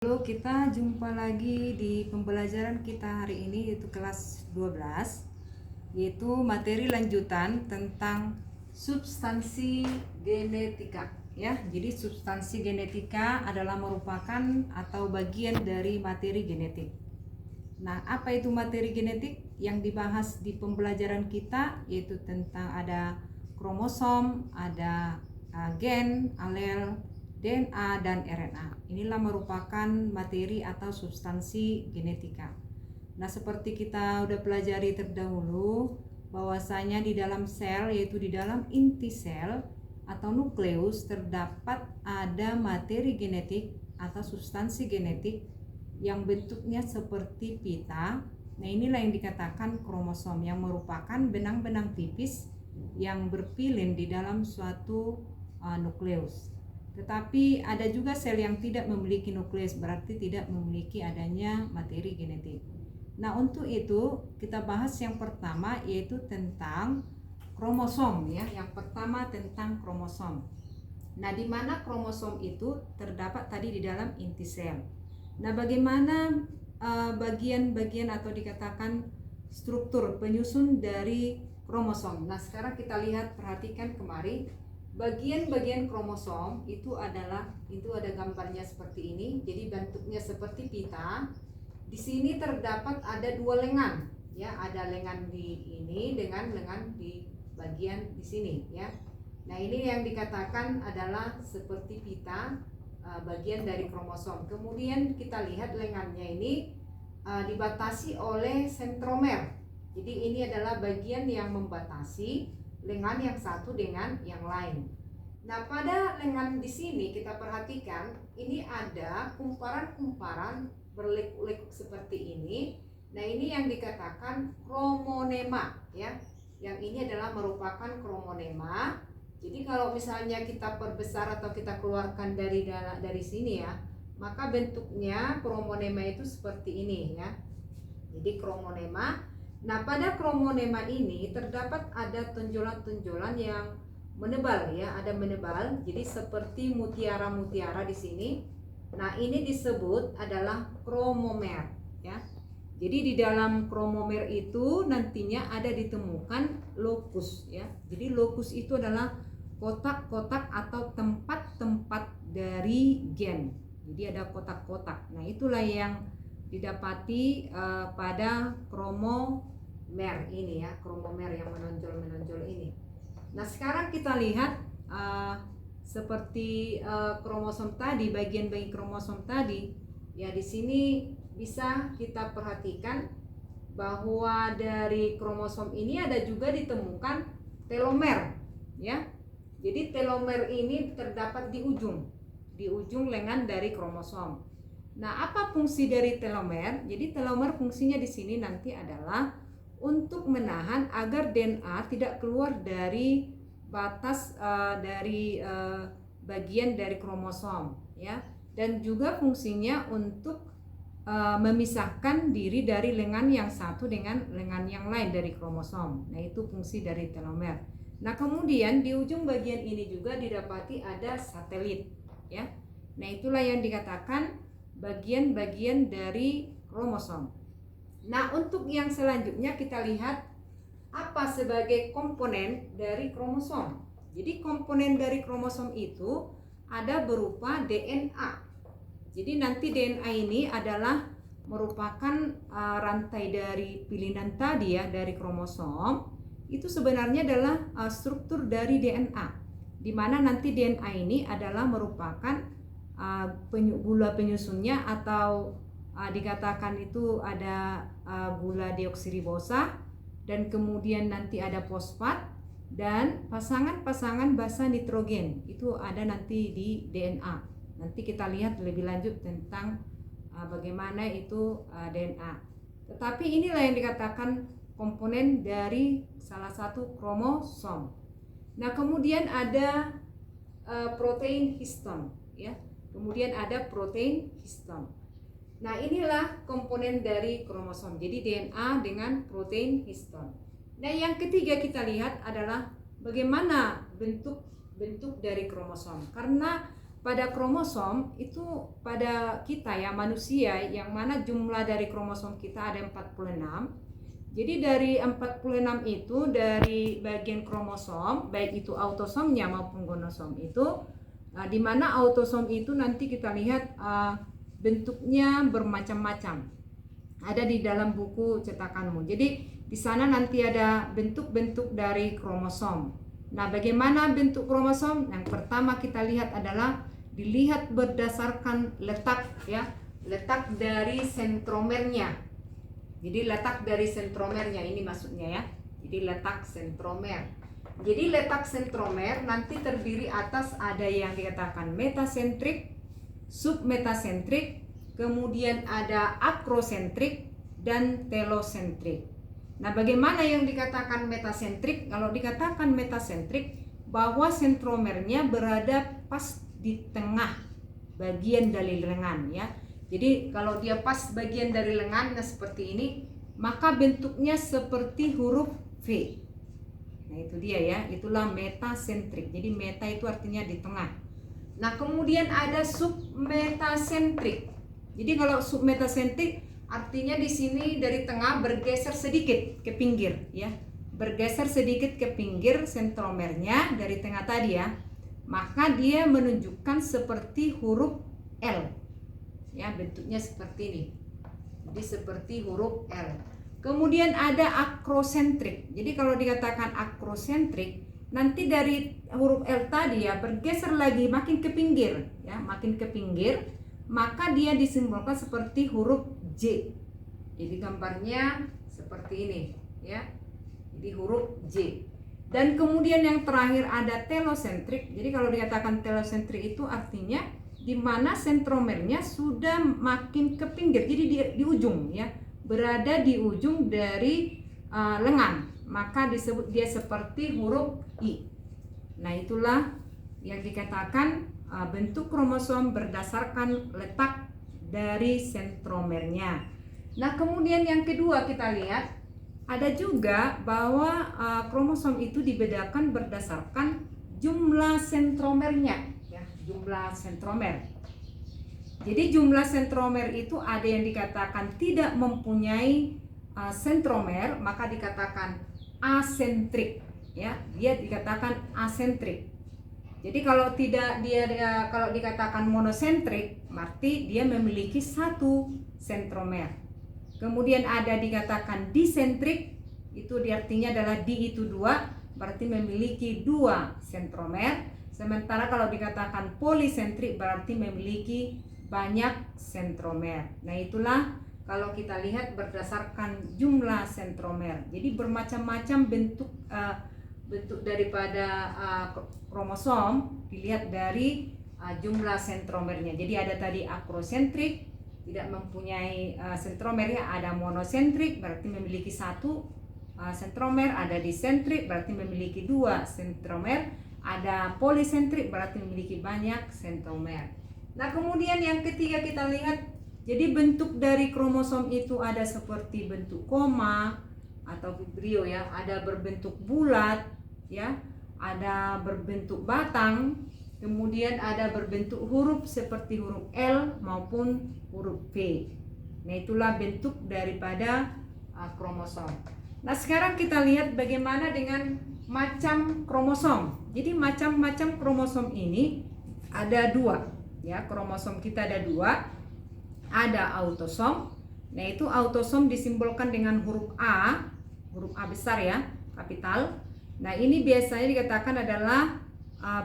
Halo, kita jumpa lagi di pembelajaran kita hari ini, yaitu kelas 12, yaitu materi lanjutan tentang substansi genetika ya. Jadi substansi genetika adalah merupakan atau bagian dari materi genetik. Nah, apa itu materi genetik? Yang dibahas di pembelajaran kita yaitu tentang ada kromosom, ada gen, alel, DNA, dan RNA. Inilah merupakan materi atau substansi genetika. Nah, seperti kita udah pelajari terdahulu, bahwasanya di dalam sel, yaitu di dalam inti sel atau nukleus, terdapat ada materi genetik atau substansi genetik yang bentuknya seperti pita. Nah, inilah yang dikatakan kromosom, yang merupakan benang-benang tipis yang berpilin di dalam suatu nukleus. Tetapi ada juga sel yang tidak memiliki nukleus, berarti tidak memiliki adanya materi genetik. Nah, untuk itu kita bahas yang pertama, yaitu tentang kromosom ya. Yang pertama tentang kromosom. Nah, di mana kromosom itu terdapat tadi di dalam inti sel. Nah, bagaimana bagian-bagian atau dikatakan struktur penyusun dari kromosom. Nah, sekarang kita lihat, perhatikan kemari. Bagian-bagian kromosom itu ada gambarnya seperti ini. Jadi bentuknya seperti pita. Di sini terdapat ada dua lengan, ya, ada lengan di ini dengan lengan di bagian di sini, ya. Nah, ini yang dikatakan adalah seperti pita, bagian dari kromosom. Kemudian kita lihat lengannya ini dibatasi oleh sentromer. Jadi ini adalah bagian yang membatasi lengan yang satu dengan yang lain. Nah, pada lengan di sini kita perhatikan ini ada kumparan-kumparan berlekuk-lekuk seperti ini. Nah, ini yang dikatakan kromonema ya. Yang ini adalah merupakan kromonema. Jadi kalau misalnya kita perbesar atau kita keluarkan dari sini ya, maka bentuknya kromonema itu seperti ini ya. Jadi kromonema. Nah, pada kromonema ini terdapat ada tonjolan-tonjolan yang menebal ya, ada menebal. Jadi seperti mutiara-mutiara di sini. Nah, ini disebut adalah kromomer ya. Jadi di dalam kromomer itu nantinya ada ditemukan lokus ya. Jadi lokus itu adalah kotak-kotak atau tempat-tempat dari gen. Jadi ada kotak-kotak. Nah, itulah yang didapati pada kromomer ini ya, kromomer yang menonjol ini. Nah, sekarang kita lihat seperti kromosom tadi, bagian-bagian kromosom tadi ya. Di sini bisa kita perhatikan bahwa dari kromosom ini ada juga ditemukan telomer ya. Jadi telomer ini terdapat di ujung lengan dari kromosom. Nah, apa fungsi dari telomer? Jadi telomer fungsinya di sini nanti adalah untuk menahan agar DNA tidak keluar dari batas bagian dari kromosom ya. Dan juga fungsinya untuk memisahkan diri dari lengan yang satu dengan lengan yang lain dari kromosom. Nah, itu fungsi dari telomer. Nah, kemudian di ujung bagian ini juga didapati ada satelit ya. Nah, itulah yang dikatakan bagian-bagian dari kromosom. Nah, untuk yang selanjutnya kita lihat apa sebagai komponen dari kromosom. Jadi komponen dari kromosom itu ada berupa DNA. Jadi nanti DNA ini adalah merupakan rantai dari pilihan tadi ya, dari kromosom. Itu sebenarnya adalah struktur dari DNA, di mana nanti DNA ini adalah merupakan gula penyusunnya atau dikatakan itu ada gula deoksiribosa, dan kemudian nanti ada fosfat dan pasangan-pasangan basa nitrogen itu ada nanti di DNA. Nanti kita lihat lebih lanjut tentang bagaimana itu DNA. Tetapi inilah yang dikatakan komponen dari salah satu kromosom. Nah, kemudian ada protein histon ya. Kemudian ada protein histon. Nah, inilah komponen dari kromosom. Jadi DNA dengan protein histon. Nah, yang ketiga kita lihat adalah bagaimana bentuk dari kromosom. Karena pada kromosom itu pada kita ya manusia yang mana jumlah dari kromosom kita ada 46. Jadi dari 46 itu dari bagian kromosom baik itu autosomnya maupun gonosom itu di mana autosom itu nanti kita lihat bentuknya bermacam-macam. Ada di dalam buku cetakanmu. Jadi di sana nanti ada bentuk-bentuk dari kromosom. Nah, bagaimana bentuk kromosom? Yang pertama kita lihat adalah dilihat berdasarkan letak ya, letak dari sentromernya. Jadi letak dari sentromernya ini maksudnya ya. Jadi letak sentromer. Jadi letak sentromer nanti terdiri atas ada yang dikatakan metasentrik, submetasentrik, kemudian ada akrosentrik dan telosentrik. Nah, bagaimana yang dikatakan metasentrik? Kalau dikatakan metasentrik bahwa sentromernya berada pas di tengah bagian dari lengan ya. Jadi kalau dia pas bagian dari lengannya seperti ini, maka bentuknya seperti huruf V. Nah, itu dia ya, itulah metasentrik. Jadi meta itu artinya di tengah. Nah, kemudian ada submetasentrik. Jadi kalau submetasentrik artinya di sini dari tengah bergeser sedikit ke pinggir ya. Bergeser sedikit ke pinggir sentromernya dari tengah tadi ya. Maka dia menunjukkan seperti huruf L. Ya, bentuknya seperti ini. Jadi seperti huruf L. Kemudian ada akrosentrik. Jadi kalau dikatakan akrosentrik, nanti dari huruf L tadi ya bergeser lagi makin ke pinggir ya, makin ke pinggir, maka dia disimbolkan seperti huruf J. Jadi gambarnya seperti ini ya. Jadi huruf J. Dan kemudian yang terakhir ada telosentrik. Jadi kalau dikatakan telosentrik itu artinya di mana sentromernya sudah makin ke pinggir. Jadi di ujung ya, berada di ujung dari lengan. Maka disebut dia seperti huruf I. Nah, itulah yang dikatakan bentuk kromosom berdasarkan letak dari sentromernya. Nah, kemudian yang kedua kita lihat ada juga bahwa kromosom itu dibedakan berdasarkan jumlah sentromernya ya, jumlah sentromer. Jadi jumlah sentromer itu ada yang dikatakan tidak mempunyai sentromer, maka dikatakan asentrik ya, dia dikatakan asentrik. Jadi kalau tidak kalau dikatakan monosentrik, berarti dia memiliki satu sentromer. Kemudian ada dikatakan disentrik, itu artinya adalah di itu dua, berarti memiliki dua sentromer. Sementara kalau dikatakan polisentrik berarti memiliki banyak sentromer. Nah, itulah kalau kita lihat berdasarkan jumlah sentromer. Jadi bermacam-macam bentuk daripada kromosom dilihat dari jumlah sentromernya. Jadi ada tadi akrosentrik, tidak mempunyai sentromer ya, ada monosentrik berarti memiliki satu sentromer, ada disentrik berarti memiliki dua sentromer, ada polisentrik berarti memiliki banyak sentromer. Nah, kemudian yang ketiga kita lihat, jadi bentuk dari kromosom itu ada seperti bentuk koma atau vibrio ya, ada berbentuk bulat ya, ada berbentuk batang, kemudian ada berbentuk huruf seperti huruf L maupun huruf V. Nah, itulah bentuk daripada kromosom. Nah, sekarang kita lihat bagaimana dengan macam kromosom. Jadi macam-macam kromosom ini ada dua ya, kromosom kita ada dua. Ada autosom. Nah, itu autosom disimbolkan dengan huruf A besar ya, kapital. Nah, ini biasanya dikatakan adalah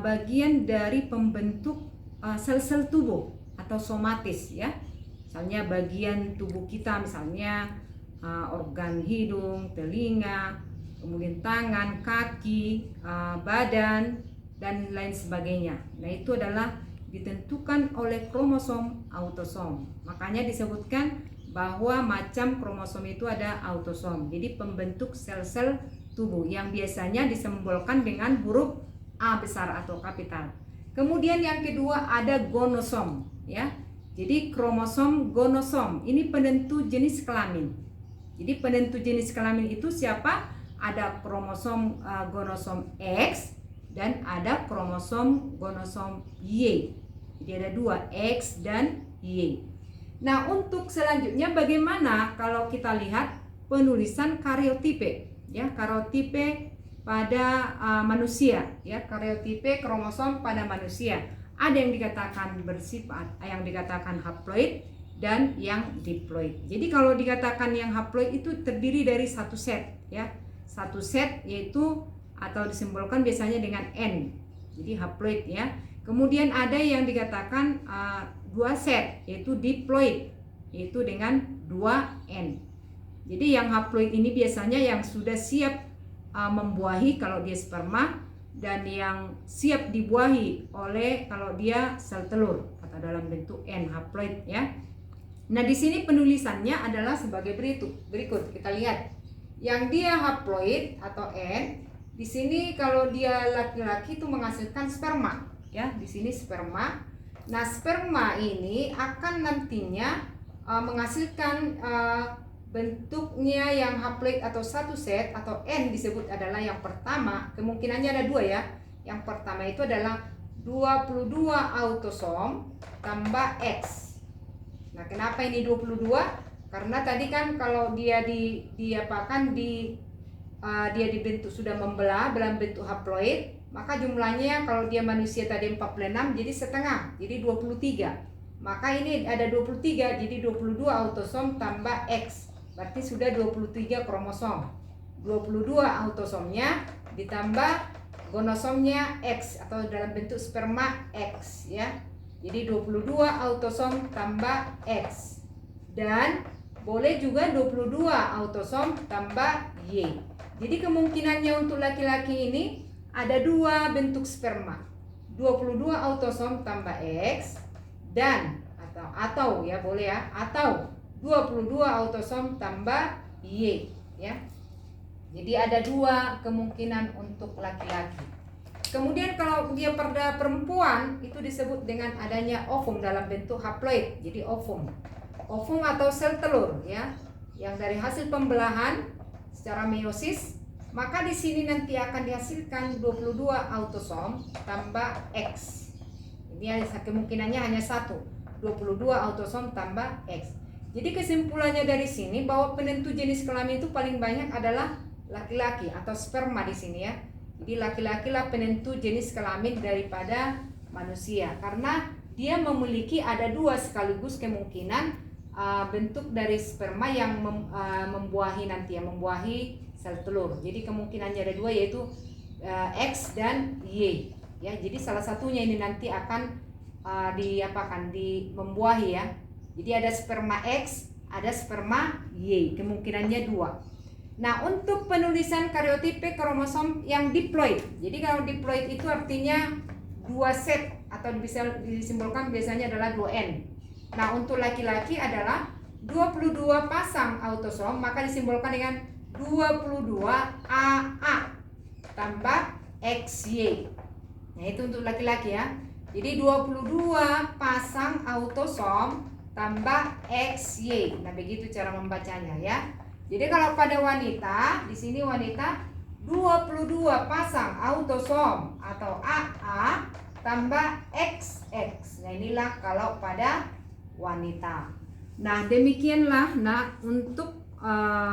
bagian dari pembentuk sel-sel tubuh atau somatis ya. Misalnya bagian tubuh kita, misalnya organ hidung, telinga, kemudian tangan, kaki, badan dan lain sebagainya. Nah, itu adalah ditentukan oleh kromosom autosom. Makanya disebutkan bahwa macam kromosom itu ada autosom. Jadi pembentuk sel-sel tubuh yang biasanya disimbolkan dengan huruf A besar atau kapital. Kemudian yang kedua ada gonosom ya. Jadi kromosom gonosom ini penentu jenis kelamin. Jadi penentu jenis kelamin itu siapa? Ada kromosom gonosom X dan ada kromosom gonosom Y. Jadi ada dua, X dan Y. Nah, untuk selanjutnya bagaimana kalau kita lihat penulisan karyotipe, ya, karyotipe pada manusia, ya, karyotipe kromosom pada manusia. Ada yang dikatakan bersifat, yang dikatakan haploid dan yang diploid. Jadi kalau dikatakan yang haploid itu terdiri dari satu set, ya, satu set yaitu atau disimbolkan biasanya dengan N. Jadi haploid, ya. Kemudian ada yang dikatakan dua set yaitu diploid, yaitu dengan 2N. Jadi yang haploid ini biasanya yang sudah siap membuahi kalau dia sperma, dan yang siap dibuahi oleh kalau dia sel telur atau dalam bentuk N, haploid, ya. Nah, di sini penulisannya adalah sebagai berikut. Kita lihat. Yang dia haploid atau N, di sini kalau dia laki-laki itu menghasilkan sperma, ya. Di sini sperma. Nah, sperma ini akan nantinya menghasilkan bentuknya yang haploid atau satu set atau N disebut adalah yang pertama. Kemungkinannya ada dua, ya. Yang pertama itu adalah 22 autosom tambah X. Nah, kenapa ini 22? Karena tadi kan kalau dia dia dibentuk sudah membelah dalam bentuk haploid, maka jumlahnya kalau dia manusia tadi 46 jadi setengah, jadi 23. Maka ini ada 23, jadi 22 autosom tambah X. Berarti sudah 23 kromosom. 22 autosomnya ditambah gonosomnya X atau dalam bentuk sperma X, ya. Jadi 22 autosom tambah X. Dan boleh juga 22 autosom tambah Y. Jadi kemungkinannya untuk laki-laki ini ada dua bentuk sperma, 22 autosom tambah X dan atau ya boleh, ya, atau 22 autosom tambah Y, ya. Jadi ada dua kemungkinan untuk laki-laki. Kemudian kalau dia pada perempuan itu disebut dengan adanya ovum dalam bentuk haploid. Jadi ovum atau sel telur, ya, yang dari hasil pembelahan secara meiosis, maka di sini nanti akan dihasilkan 22 autosom tambah X. Ini kemungkinannya hanya satu, 22 autosom tambah X. Jadi kesimpulannya dari sini bahwa penentu jenis kelamin itu paling banyak adalah laki-laki atau sperma di sini, ya. Jadi laki-laki lah penentu jenis kelamin daripada manusia, karena dia memiliki ada dua sekaligus kemungkinan bentuk dari sperma yang membuahi nanti, ya, membuahi sel telur. Jadi kemungkinannya ada dua, yaitu X dan Y, ya. Jadi salah satunya ini nanti akan membuahi, ya. Jadi ada sperma X, ada sperma Y, kemungkinannya dua. Nah, untuk penulisan karyotipe kromosom yang diploid. Jadi kalau diploid itu artinya dua set atau bisa disimbolkan biasanya adalah 2N. Nah, untuk laki-laki adalah 22 pasang autosom, maka disimbolkan dengan 22 AA tambah XY. Nah, itu untuk laki-laki, ya. Jadi 22 pasang autosom tambah XY. Nah, begitu cara membacanya, ya. Jadi kalau pada wanita, di sini wanita 22 pasang autosom atau AA tambah XX. Nah, inilah kalau pada wanita. Nah, demikianlah untuk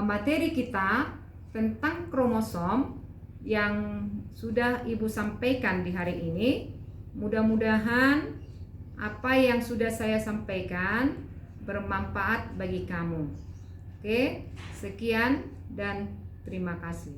materi kita tentang kromosom yang sudah Ibu sampaikan di hari ini. Mudah-mudahan apa yang sudah saya sampaikan bermanfaat bagi kamu. Oke, sekian dan terima kasih.